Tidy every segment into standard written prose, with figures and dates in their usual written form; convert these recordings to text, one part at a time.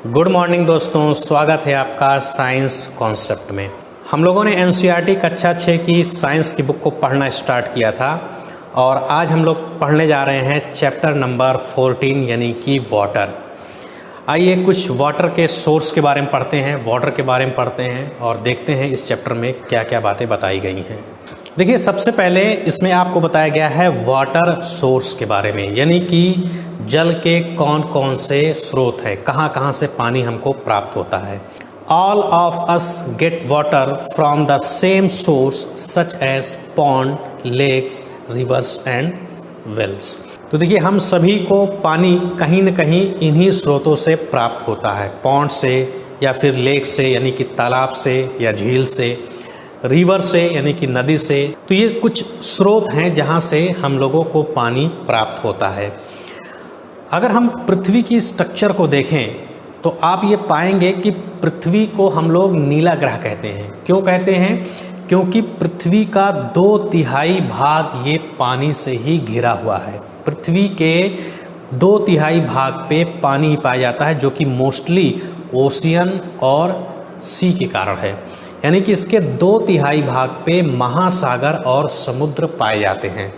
Good morning दोस्तों, स्वागत है आपका साइंस कॉन्सेप्ट में। हम लोगों ने एनसीईआरटी कक्षा 6 की साइंस की बुक को पढ़ना स्टार्ट किया था और आज हम लोग पढ़ने जा रहे हैं चैप्टर नंबर 14 यानी कि वाटर। आइए कुछ वाटर के सोर्स के बारे में पढ़ते हैं, वाटर के बारे में पढ़ते हैं और देखते हैं इस चैप्टर में क्या क्या बातें बताई गई हैं। देखिए, सबसे पहले इसमें आपको बताया गया है वाटर सोर्स के बारे में, यानी कि जल के कौन कौन से स्रोत हैं, कहाँ कहाँ से पानी हमको प्राप्त होता है। All of us get water from the same source such as pond, lakes, rivers and wells. तो देखिए, हम सभी को पानी कहीं न कहीं इन्हीं स्रोतों से प्राप्त होता है, पॉन्ड से या फिर लेक से यानी कि तालाब से या झील से, रिवर से यानी कि नदी से। तो ये कुछ स्रोत हैं जहाँ से हम लोगों को पानी प्राप्त होता है। अगर हम पृथ्वी की स्ट्रक्चर को देखें तो आप ये पाएंगे कि पृथ्वी को हम लोग नीला ग्रह कहते हैं। क्यों कहते हैं? क्योंकि पृथ्वी का 2/3 भाग ये पानी से ही घिरा हुआ है। पृथ्वी के 2/3 भाग पे पानी पाया जाता है, जो कि मोस्टली ओशियन और सी के कारण है। यानी कि इसके 2/3 भाग पे महासागर और समुद्र पाए जाते हैं।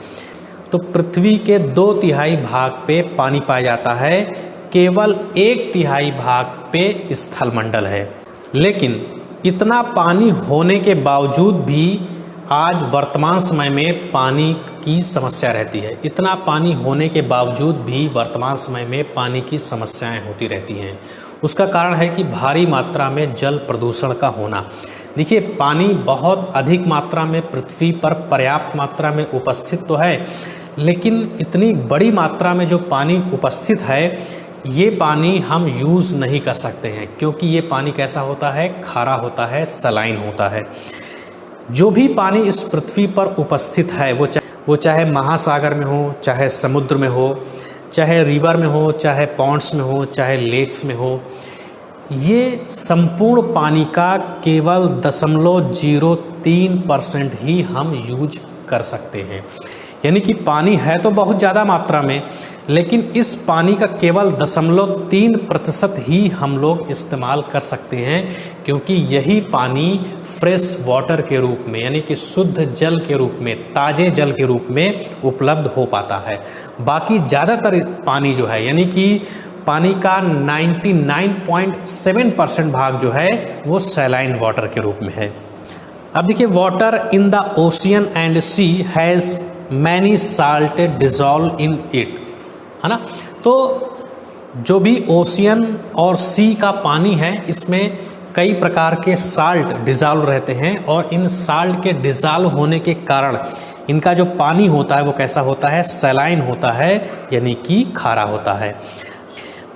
तो पृथ्वी के 2/3 भाग पे पानी पाया जाता है, केवल 1/3 भाग पे स्थलमंडल है। लेकिन इतना पानी होने के बावजूद भी आज वर्तमान समय में पानी की समस्या रहती है। इतना पानी होने के बावजूद भी वर्तमान समय में पानी की समस्याएं होती रहती हैं। उसका कारण है कि भारी मात्रा में जल प्रदूषण का होना। देखिए, पानी बहुत अधिक मात्रा में पृथ्वी पर पर्याप्त मात्रा में उपस्थित तो है, लेकिन इतनी बड़ी मात्रा में जो पानी उपस्थित है, ये पानी हम यूज़ नहीं कर सकते हैं, क्योंकि ये पानी कैसा होता है? खारा होता है, सलाइन होता है। जो भी पानी इस पृथ्वी पर उपस्थित है, वो चाहे महासागर में हो, चाहे समुद्र में हो, चाहे रिवर में हो, चाहे पॉन्ड्स में हो, चाहे लेक्स में हो, ये संपूर्ण पानी का केवल 0.03% ही हम यूज कर सकते हैं। यानी कि पानी है तो बहुत ज़्यादा मात्रा में, लेकिन इस पानी का केवल 0.3% ही हम लोग इस्तेमाल कर सकते हैं, क्योंकि यही पानी फ्रेश वाटर के रूप में यानी कि शुद्ध जल के रूप में, ताज़े जल के रूप में उपलब्ध हो पाता है। बाकी ज़्यादातर पानी जो है, यानी कि पानी का 99.7% भाग जो है वो सैलाइन वाटर के रूप में है। अब देखिए, water in the ocean and sea has many salt dissolve in it, है ना। तो जो भी ओशियन और सी का पानी है, इसमें कई प्रकार के साल्ट डिजॉल्व रहते हैं और इन साल्ट के डिजॉल्व होने के कारण इनका जो पानी होता है वो कैसा होता है? सैलाइन होता है, यानी कि खारा होता है।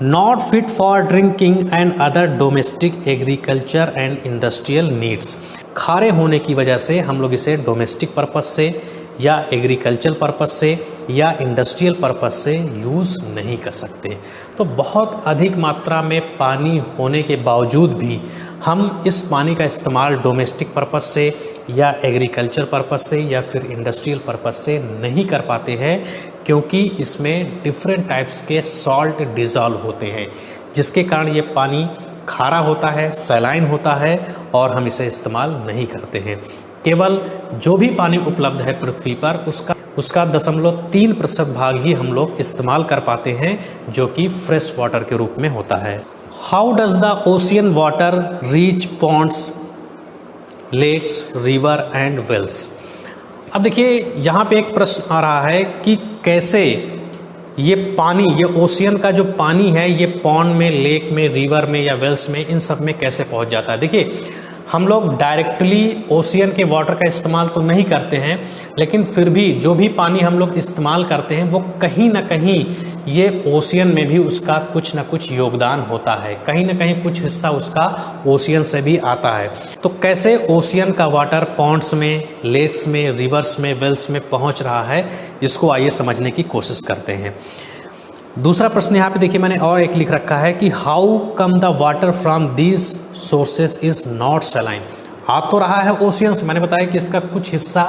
Not fit for drinking and other domestic agriculture and industrial needs. खारे होने की वजह से हम लोग इसे डोमेस्टिक पर्पस से या एग्रीकल्चर पर्पस से या इंडस्ट्रियल पर्पस से यूज़ नहीं कर सकते। तो बहुत अधिक मात्रा में पानी होने के बावजूद भी हम इस पानी का इस्तेमाल डोमेस्टिक पर्पस से या एग्रीकल्चर पर्पस से या फिर इंडस्ट्रियल पर्पस से नहीं कर पाते हैं, क्योंकि इसमें डिफरेंट टाइप्स के सॉल्ट डिजॉल्व होते हैं, जिसके कारण ये पानी खारा होता है, सैलाइन होता है और हम इसे इस्तेमाल नहीं करते हैं। केवल जो भी पानी उपलब्ध है पृथ्वी पर उसका 0.3% भाग ही हम लोग इस्तेमाल कर पाते हैं, जो कि फ्रेश वाटर के रूप में होता है। How does the ocean water reach ponds, lakes, river and wells. अब देखिए, यहाँ पे एक प्रश्न आ रहा है कि कैसे ये पानी, ये ओशियन का जो पानी है, ये पॉन्ड में, लेक में, रिवर में या वेल्स में, इन सब में कैसे पहुँच जाता है। देखिए, हम लोग डायरेक्टली ओशियन के वाटर का इस्तेमाल तो नहीं करते हैं, लेकिन फिर भी जो भी पानी हम लोग इस्तेमाल करते हैं वो कहीं ना कहीं ये ओशियन में भी उसका कुछ ना कुछ योगदान होता है, कहीं ना कहीं कुछ हिस्सा उसका ओशियन से भी आता है। तो कैसे ओशियन का वाटर पॉन्ड्स में, लेक्स में, रिवर्स में, वेल्स में पहुंच रहा है, इसको आइए समझने की कोशिश करते हैं। दूसरा प्रश्न यहाँ पे देखिए, मैंने और एक लिख रखा है कि how come the water from these sources is not saline. आ तो रहा है ओशियन से, मैंने बताया कि इसका कुछ हिस्सा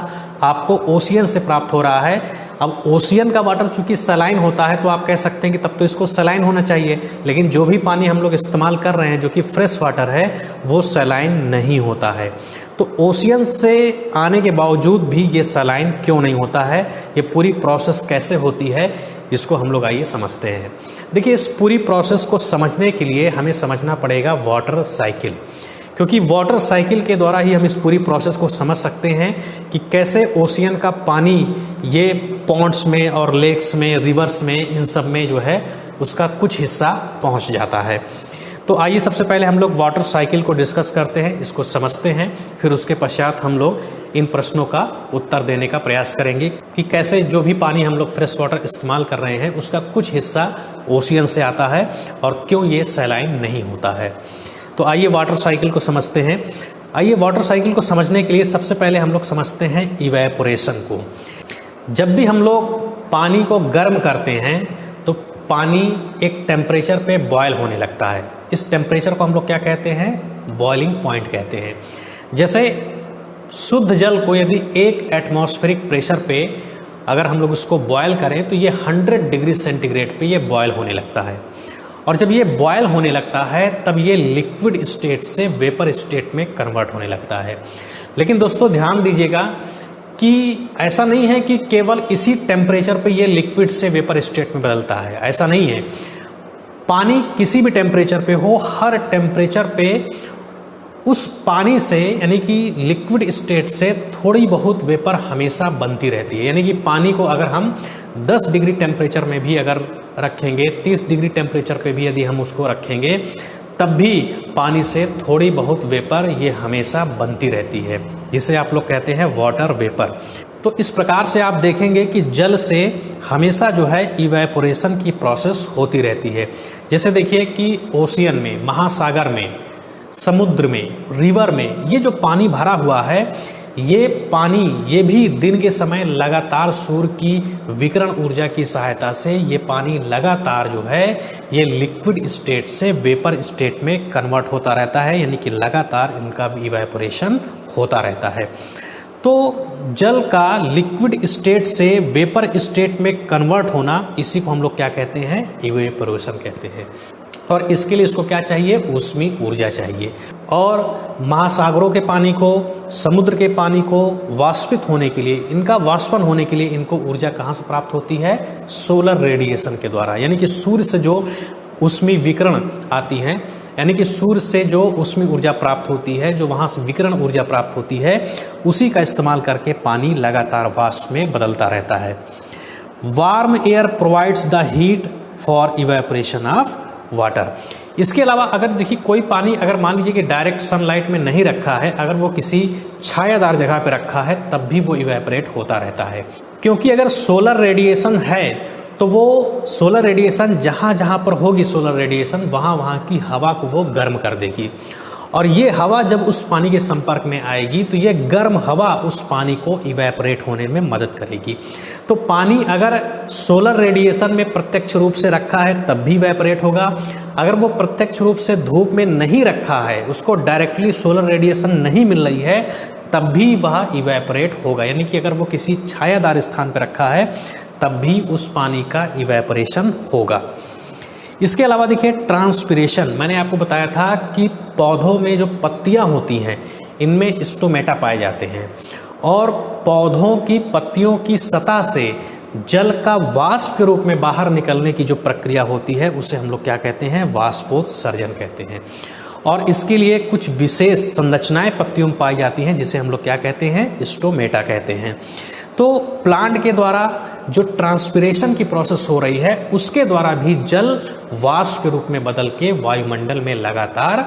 आपको ओशियन से प्राप्त हो रहा है, अब ओशियन का वाटर चूंकि सलाइन होता है तो आप कह सकते हैं कि तब तो इसको सलाइन होना चाहिए, लेकिन जो भी पानी हम लोग इस्तेमाल कर रहे हैं जो कि फ्रेश वाटर है वो सलाइन नहीं होता है। तो ओशियन से आने के बावजूद भी ये सलाइन क्यों नहीं होता है, ये पूरी प्रोसेस कैसे होती है, इसको हम लोग आइए समझते हैं। देखिए, इस पूरी प्रोसेस को समझने के लिए हमें समझना पड़ेगा वाटर साइकिल, क्योंकि वाटर साइकिल के द्वारा ही हम इस पूरी प्रोसेस को समझ सकते हैं कि कैसे ओशियन का पानी ये पॉन्ड्स में और लेक्स में, रिवर्स में, इन सब में जो है उसका कुछ हिस्सा पहुंच जाता है। तो आइए सबसे पहले हम लोग वाटर साइकिल को डिस्कस करते हैं, इसको समझते हैं, फिर उसके पश्चात हम लोग इन प्रश्नों का उत्तर देने का प्रयास करेंगे कि कैसे जो भी पानी हम लोग फ्रेश वाटर इस्तेमाल कर रहे हैं उसका कुछ हिस्सा ओशियन से आता है और क्यों ये सैलाइन नहीं होता है। तो आइए वाटर साइकिल को समझते हैं। आइए वाटर साइकिल को समझने के लिए सबसे पहले हम लोग समझते हैं इवेपोरेशन को। जब भी हम लोग पानी को गर्म करते हैं तो पानी एक टेम्परेचर पे बॉयल होने लगता है। इस टेम्परेचर को हम लोग क्या कहते हैं, बॉइलिंग पॉइंट कहते हैं। जैसे शुद्ध जल को यदि 1 एटमॉस्फेरिक प्रेशर पे अगर हम लोग उसको बॉयल करें तो ये 100 डिग्री सेंटीग्रेड पे ये बॉयल होने लगता है, और जब ये बॉयल होने लगता है तब ये लिक्विड स्टेट से वेपर स्टेट में कन्वर्ट होने लगता है। लेकिन दोस्तों ध्यान दीजिएगा कि ऐसा नहीं है कि केवल इसी टेम्परेचर पे ये लिक्विड से वेपर स्टेट में बदलता है, ऐसा नहीं है। पानी किसी भी टेम्परेचर पे हो, हर टेम्परेचर पे उस पानी से यानी कि लिक्विड स्टेट से थोड़ी बहुत वेपर हमेशा बनती रहती है। यानी कि पानी को अगर हम 10 डिग्री टेम्परेचर में भी अगर रखेंगे, 30 डिग्री टेम्परेचर पे भी यदि हम उसको रखेंगे, तब भी पानी से थोड़ी बहुत वेपर ये हमेशा बनती रहती है, जिसे आप लोग कहते हैं वाटर वेपर। तो इस प्रकार से आप देखेंगे कि जल से हमेशा जो है इवेपोरेशन की प्रोसेस होती रहती है। जैसे देखिए कि ओशियन में, महासागर में, समुद्र में, रिवर में ये जो पानी भरा हुआ है, ये पानी ये भी दिन के समय लगातार सूर्य की विकिरण ऊर्जा की सहायता से ये पानी लगातार जो है ये लिक्विड स्टेट से वेपर स्टेट में कन्वर्ट होता रहता है, यानी कि लगातार इनका इवेपोरेशन होता रहता है। तो जल का लिक्विड स्टेट से वेपर स्टेट में कन्वर्ट होना, इसी को हम लोग क्या कहते हैं, इवेपोरेशन कहते हैं। और इसके लिए इसको क्या चाहिए, ऊष्मीय ऊर्जा चाहिए। और महासागरों के पानी को, समुद्र के पानी को वाष्पित होने के लिए, इनका वाष्पन होने के लिए इनको ऊर्जा कहाँ से प्राप्त होती है, सोलर रेडिएशन के द्वारा। यानी कि सूर्य से जो ऊष्मीय विकिरण आती है, यानी कि सूर्य से जो ऊष्मीय ऊर्जा प्राप्त होती है, जो वहाँ से विकिरण ऊर्जा प्राप्त होती है, उसी का इस्तेमाल करके पानी लगातार वाष्प में बदलता रहता है। Warm air provides the heat for evaporation of water. इसके अलावा अगर देखिए कोई पानी अगर मान लीजिए कि डायरेक्ट सनलाइट में नहीं रखा है, अगर वो किसी छायादार जगह पे रखा है, तब भी वो इवेपोरेट होता रहता है। क्योंकि अगर सोलर रेडिएशन है तो वो सोलर रेडिएशन जहाँ जहाँ पर होगी सोलर रेडिएशन, वहाँ की हवा को वो गर्म कर देगी, और ये हवा जब उस पानी के संपर्क में आएगी तो ये गर्म हवा उस पानी को इवेपोरेट होने में मदद करेगी। तो पानी अगर सोलर रेडिएशन में प्रत्यक्ष रूप से रखा है तब भी इवेपोरेट होगा, अगर वो प्रत्यक्ष रूप से धूप में नहीं रखा है, उसको डायरेक्टली सोलर रेडिएशन नहीं मिल रही है, तब भी वह इवेपोरेट होगा। यानी कि अगर वो किसी छायादार स्थान पर रखा है तब भी उस पानी का इवेपोरेशन होगा। इसके अलावा देखिए ट्रांसपिरेशन, मैंने आपको बताया था कि पौधों में जो पत्तियां होती हैं इनमें स्टोमेटा पाए जाते हैं, और पौधों की पत्तियों की सतह से जल का वाष्प के रूप में बाहर निकलने की जो प्रक्रिया होती है उसे हम लोग क्या कहते हैं, वाष्पोत्सर्जन कहते हैं। और इसके लिए कुछ विशेष संरचनाएं पत्तियों में पाई जाती हैं जिसे हम लोग क्या कहते हैं, स्टोमेटा कहते हैं। तो प्लांट के द्वारा जो ट्रांसपिरेशन की प्रोसेस हो रही है उसके द्वारा भी जल वाष्प के रूप में बदल के वायुमंडल में लगातार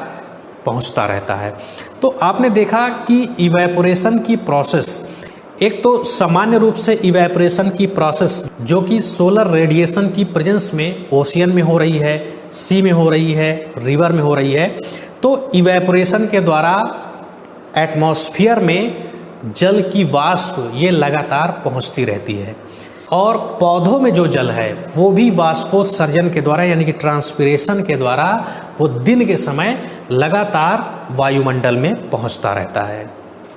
पहुंचता रहता है। तो आपने देखा कि इवेपोरेशन की प्रोसेस, एक तो सामान्य रूप से इवेपोरेशन की प्रोसेस जो कि सोलर रेडिएशन की प्रेजेंस में ओशियन में हो रही है, सी में हो रही है, रिवर में हो रही है। तो इवेपोरेशन के द्वारा एटमॉस्फेयर में जल की वाष्प ये लगातार पहुंचती रहती है, और पौधों में जो जल है वो भी वाष्पोत्सर्जन के द्वारा यानी कि ट्रांसपिरेशन के द्वारा वो दिन के समय लगातार वायुमंडल में पहुंचता रहता है।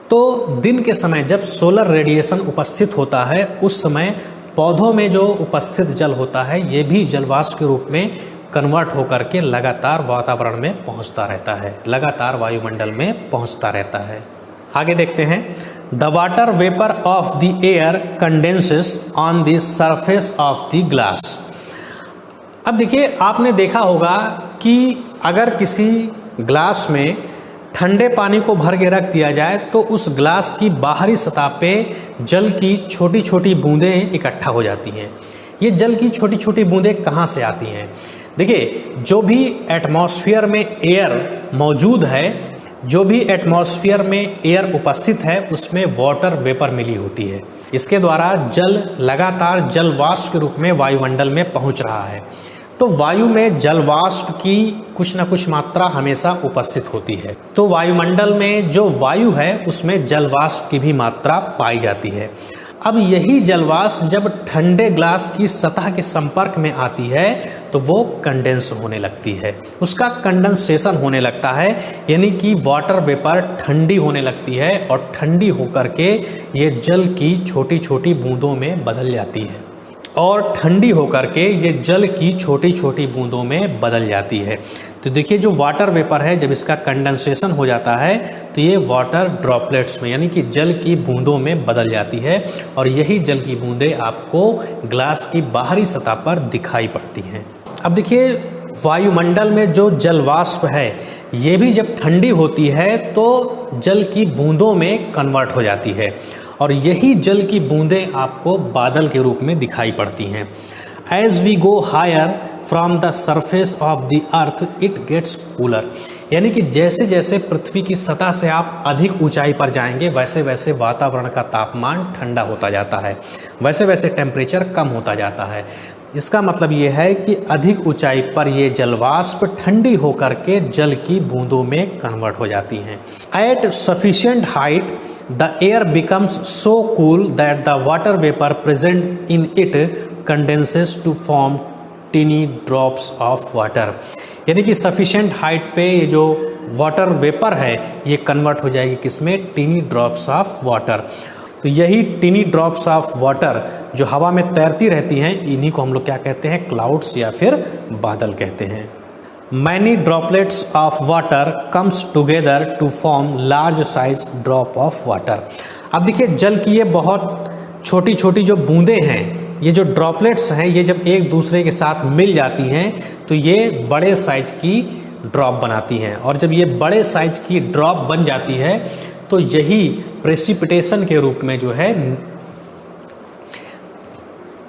तो दिन के समय जब सोलर रेडिएशन उपस्थित होता है उस समय पौधों में जो उपस्थित जल होता है ये भी जलवाष्प के रूप में कन्वर्ट होकर के लगातार वातावरण में पहुंचता रहता है, लगातार वायुमंडल में पहुंचता रहता है। आगे देखते हैं, the water vapour of the air condenses on the surface of the glass. अब देखिए, आपने देखा होगा कि अगर किसी ग्लास में ठंडे पानी को भर के रख दिया जाए तो उस ग्लास की बाहरी सतह पे जल की छोटी छोटी बूंदें इकट्ठा हो जाती हैं। ये जल की छोटी छोटी बूंदें कहाँ से आती हैं? देखिए, जो भी एटमॉस्फेयर में एयर मौजूद है, जो भी एटमॉस्फेयर में एयर उपस्थित है, उसमें वाटर वेपर मिली होती है। इसके द्वारा जल लगातार जल वाष्प के रूप में वायुमंडल में पहुंच रहा है। तो वायु में जल वाष्प की कुछ न कुछ मात्रा हमेशा उपस्थित होती है। तो वायुमंडल में जो वायु है उसमें जल वाष्प की भी मात्रा पाई जाती है। अब यही जल वाष्प जब ठंडे ग्लास की सतह के संपर्क में आती है तो वो कंडेंस होने लगती है, उसका कंडेंसेशन होने लगता है, यानी कि वाटर वेपर ठंडी होने लगती है और ठंडी होकर के ये जल की छोटी छोटी बूंदों में बदल जाती है और ठंडी होकर के ये जल की छोटी छोटी बूंदों में बदल जाती है। तो देखिए, जो वाटर वेपर है जब इसका कंडेंसेशन हो जाता है तो ये वाटर ड्रॉपलेट्स में यानी कि जल की बूंदों में बदल जाती है और यही जल की बूंदें आपको ग्लास की बाहरी सतह पर दिखाई पड़ती हैं। अब देखिए, वायुमंडल में जो जल वाष्प है ये भी जब ठंडी होती है तो जल की बूंदों में कन्वर्ट हो जाती है और यही जल की बूंदें आपको बादल के रूप में दिखाई पड़ती हैं। As we go higher from the surface of the earth it gets cooler, यानी कि जैसे जैसे पृथ्वी की सतह से आप अधिक ऊंचाई पर जाएंगे वैसे वैसे वातावरण का तापमान ठंडा होता जाता है, वैसे वैसे टेम्परेचर कम होता जाता है। इसका मतलब ये है कि अधिक ऊंचाई पर ये जलवाष्प ठंडी होकर के जल की बूंदों में कन्वर्ट हो जाती हैं। At sufficient height the air becomes so cool that the water vapor present in it condenses to form teeny drops of water, यानी कि sufficient height पे ये जो वाटर वेपर है ये कन्वर्ट हो जाएगी किसमें? Tiny drops of water. तो यही टीनी ड्रॉप्स ऑफ वाटर जो हवा में तैरती रहती हैं इन्हीं को हम लोग क्या कहते हैं? क्लाउड्स या फिर बादल कहते हैं। Many droplets of water comes together to form large size drop of water। अब देखिए, जल की ये बहुत छोटी छोटी जो बूंदें हैं, ये जो ड्रॉपलेट्स हैं, ये जब एक दूसरे के साथ मिल जाती हैं तो ये बड़े साइज की ड्रॉप बनाती हैं और जब ये बड़े साइज की ड्रॉप बन जाती है तो यही प्रेसिपिटेशन के रूप में जो है,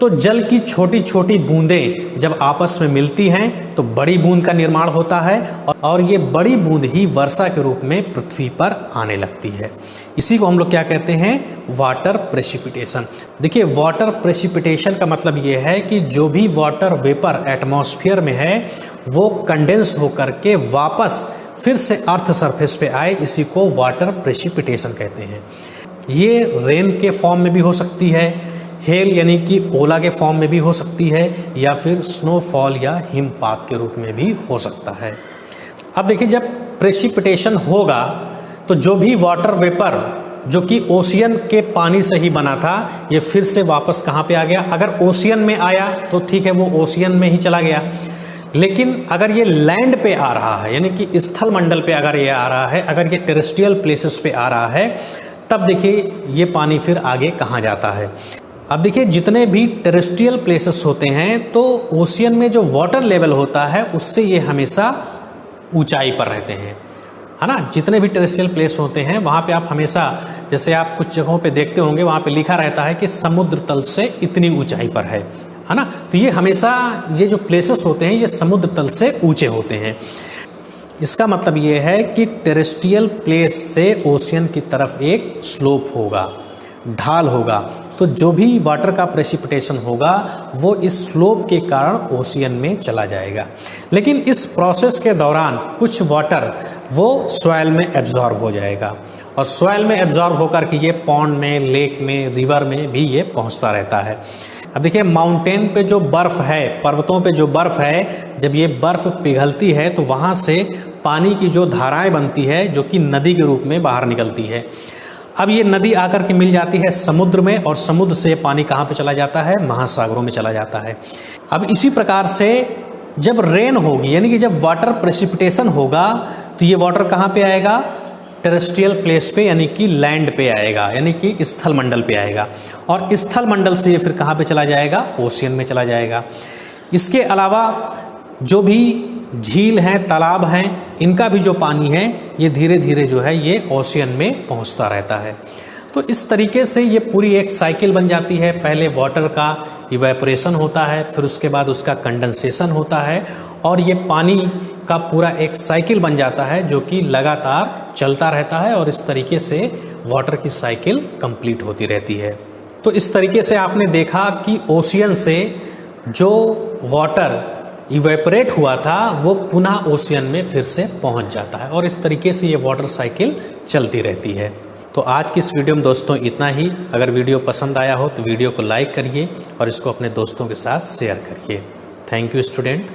तो जल की छोटी छोटी बूंदें जब आपस में मिलती हैं तो बड़ी बूंद का निर्माण होता है और ये बड़ी बूंद ही वर्षा के रूप में पृथ्वी पर आने लगती है। इसी को हम लोग क्या कहते हैं? Water precipitation. देखिए, वाटर प्रेसिपिटेशन का मतलब ये है कि जो भी वाटर वेपर एटमॉस्फेयर में है वो कंडेंस होकर के वापस फिर से अर्थ सरफेस पे आए, इसी को वाटर प्रेसिपिटेशन कहते हैं। ये रेन के फॉर्म में भी हो सकती है, हेल यानी कि ओला के फॉर्म में भी हो सकती है, या फिर स्नोफॉल या हिमपात के रूप में भी हो सकता है। अब देखिए, जब प्रेसिपिटेशन होगा तो जो भी वाटर वेपर जो कि ओशियन के पानी से ही बना था ये फिर से वापस कहाँ पे आ गया? अगर ओशियन में आया तो ठीक है, वो ओशियन में ही चला गया, लेकिन अगर ये लैंड पे आ रहा है यानी कि स्थल मंडल पे अगर ये आ रहा है, अगर ये टेरेस्ट्रियल प्लेसेस पे आ रहा है, तब देखिए ये पानी फिर आगे कहाँ जाता है। अब देखिए, जितने भी टेरेस्ट्रियल प्लेसेस होते हैं तो ओशियन में जो वाटर लेवल होता है उससे ये हमेशा ऊंचाई पर रहते हैं, है ना। जितने भी टेरेस्ट्रियल प्लेस होते हैं वहाँ पे आप हमेशा, जैसे आप कुछ जगहों पे देखते होंगे, वहाँ पे लिखा रहता है कि समुद्र तल से इतनी ऊंचाई पर है ना। तो ये हमेशा ये जो प्लेसेस होते हैं ये समुद्र तल से ऊंचे होते हैं। इसका मतलब ये है कि टेरेस्ट्रियल प्लेस से ओशियन की तरफ एक स्लोप होगा, ढाल होगा, तो जो भी वाटर का प्रेसिपिटेशन होगा वो इस स्लोप के कारण ओशियन में चला जाएगा। लेकिन इस प्रोसेस के दौरान कुछ वाटर वो सॉइल में एब्जॉर्ब हो जाएगा और सॉइल में एब्जॉर्ब होकर के ये पॉन्ड में, लेक में, रिवर में भी ये पहुंचता रहता है। अब देखिए, माउंटेन पे जो बर्फ़ है, पर्वतों पे जो बर्फ़ है, जब ये बर्फ़ पिघलती है तो वहाँ से पानी की जो धाराएं बनती है जो कि नदी के रूप में बाहर निकलती है। अब ये नदी आकर के मिल जाती है समुद्र में और समुद्र से पानी कहाँ पे चला जाता है, महासागरों में चला जाता है। अब इसी प्रकार से जब रेन होगी यानी कि जब वाटर प्रेसिपिटेशन होगा तो ये वाटर कहाँ पे आएगा, टेरेस्ट्रियल प्लेस पे यानी कि लैंड पे आएगा, यानी कि स्थल मंडल पे आएगा और स्थल मंडल से ये फिर कहाँ पे चला जाएगा, ओशियन में चला जाएगा। इसके अलावा जो भी झील हैं, तालाब हैं, इनका भी जो पानी है ये धीरे धीरे जो है ये ओशियन में पहुंचता रहता है। तो इस तरीके से ये पूरी एक साइकिल बन जाती है। पहले वाटर का इवेपोरेशन होता है, फिर उसके बाद उसका कंडेंसेशन होता है और ये पानी का पूरा एक साइकिल बन जाता है जो कि लगातार चलता रहता है और इस तरीके से वाटर की साइकिल कंप्लीट होती रहती है। तो इस तरीके से आपने देखा कि ओशियन से जो वाटर इवेपोरेट हुआ था वो पुनः ओशियन में फिर से पहुंच जाता है और इस तरीके से ये वाटर साइकिल चलती रहती है। तो आज की इस वीडियो में दोस्तों इतना ही। अगर वीडियो पसंद आया हो तो वीडियो को लाइक करिए और इसको अपने दोस्तों के साथ शेयर करिए। Thank you student.